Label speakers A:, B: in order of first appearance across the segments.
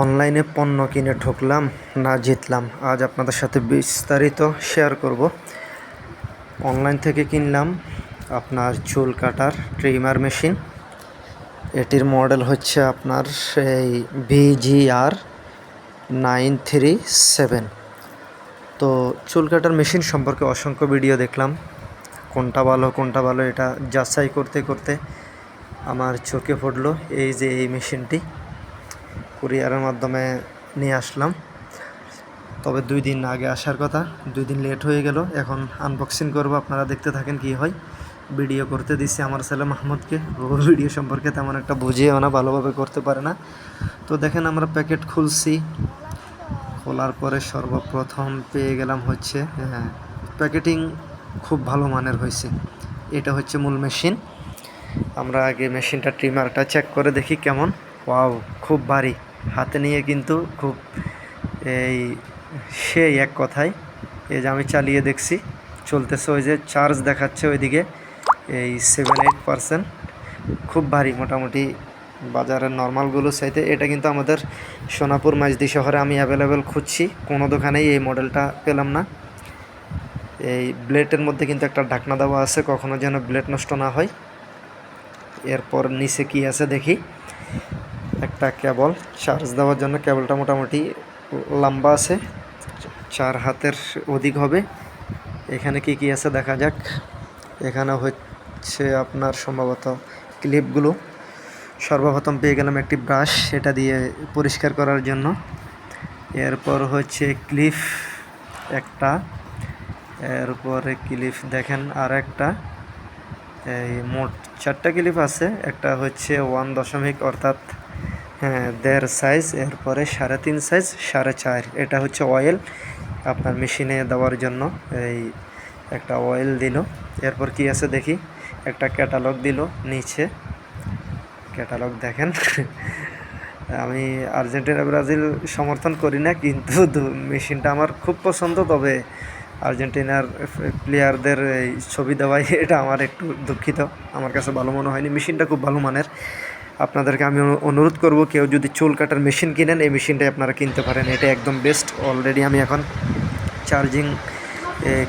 A: অনলাইনে পণ্য কিনে ঠকলাম না জিতলাম, আজ আপনাদের সাথে বিস্তারিত শেয়ার করব। অনলাইন থেকে কিনলাম আপনার চুল কাটার ট্রিমার মেশিন। এটির মডেল হচ্ছে আপনার সেই VGR 937। তো চুল কাটার মেশিন সম্পর্কে অসংখ্য ভিডিও দেখলাম, কোনটা ভালো এটা যাচাই করতে করতে আমার চোখে পড়লো এই যে এই মেশিনটি কুরিয়ারের মাধ্যমে নিয়ে আসলাম। তবে 2 দিন আগে আসার কথা, 2 দিন লেট হয়ে গেল। এখন আনবক্সিং করব, আপনারা দেখতে থাকেন কি হয়। ভিডিও করতে দিচ্ছি আমার ছেলে মাহমুদকে, ও ভিডিও সম্পর্কে তেমন একটা বুঝিও না, ভালোভাবে করতে পারে না। তো দেখেন আমরা প্যাকেট খুলছি, খোলার পরে সর্বপ্রথম পেয়ে গেলাম হচ্ছে প্যাকেটিং খুব ভালো মানের হয়েছে। এটা হচ্ছে মূল মেশিন। আমরা আগে মেশিনটা ট্রিমারটা চেক করে দেখি কেমন। ওয়াও, খুব ভারী, হাতে নিয়ে কিন্তু খুব সেই এক কথায়। এই যে আমি চালিয়ে দেখছি, চলতেছে, ওই যে চার্জ দেখাচ্ছে ওইদিকে এই 7-8%। খুব ভারী, মোটামুটি বাজারের নর্মালগুলো চাইতে এটা কিন্তু আমাদের সোনাপুর মাইজদি শহরে আমি অ্যাভেলেবেল খুঁজছি, কোনো দোকানেই এই মডেলটা পেলাম না। এই ব্লেডের মধ্যে কিন্তু একটা ঢাকনা দেওয়া আছে, কখনো যেন ব্লেড নষ্ট না হয়। এরপর নিচে কি আছে দেখি, একটা কেবল চার্জ দেওয়ার জন্য। কেবলটা মোটামুটি লম্বা আছে, 4 হাতের অধিক হবে। এখানে কি কি আছে দেখা যাক। এখানে হচ্ছে আপনার সম্ভবত ক্লিপগুলো। সর্বপ্রথম পেয়ে গেলাম একটি ব্রাশ, সেটা দিয়ে পরিষ্কার করার জন্য। এরপর হচ্ছে ক্লিপ একটা, এরপরে ক্লিপ দেখেন আর একটা। এই মোট 4টা ক্লিপ আছে। একটা হচ্ছে 1 অর্থাৎ 1.5 সাইজ, এরপরে 3.5 সাইজ, 4.5। এটা হচ্ছে অয়েল আপনার মেশিনে দেওয়ার জন্য। এই একটা অয়েল দিল। এরপর কি আছে দেখি, একটা ক্যাটালগ দিল নিচে। ক্যাটালগ দেখেন আমি আর্জেন্টিনা ব্রাজিল সমর্থন করি না, কিন্তু মেশিনটা আমার খুব পছন্দ। তবে আর্জেন্টিনার প্লেয়ারদের এই ছবি দেওয়াই এটা আমার একটু দুঃখিত, আমার কাছে ভালো মনে হয়নি। মেশিনটা খুব ভালো মানের। আপনাদেরকে আমি অনুরোধ করব, কেউ যদি চুল কাটার মেশিন কিনেন এই মেশিনটাই আপনারা কিনতে পারেন, এটা একদম বেস্ট। অলরেডি আমি এখন চার্জিং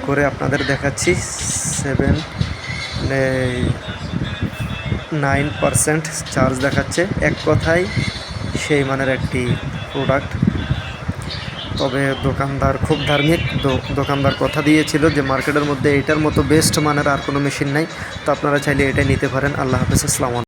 A: করে আপনাদের দেখাচ্ছি। 7-9% চার্জ দেখাচ্ছে। এক কথায় সেই মানের একটি প্রোডাক্ট। তবে দোকানদার খুব ধার্মিক, দোকানদার কথা দিয়েছিল যে মার্কেটের মধ্যে এটার মতো বেস্ট মানের আর কোনো মেশিন নাই। তো আপনারা চাইলে এটাই নিতে পারেন। আল্লাহ হাফেজ, আসসালামু আলাইকুম।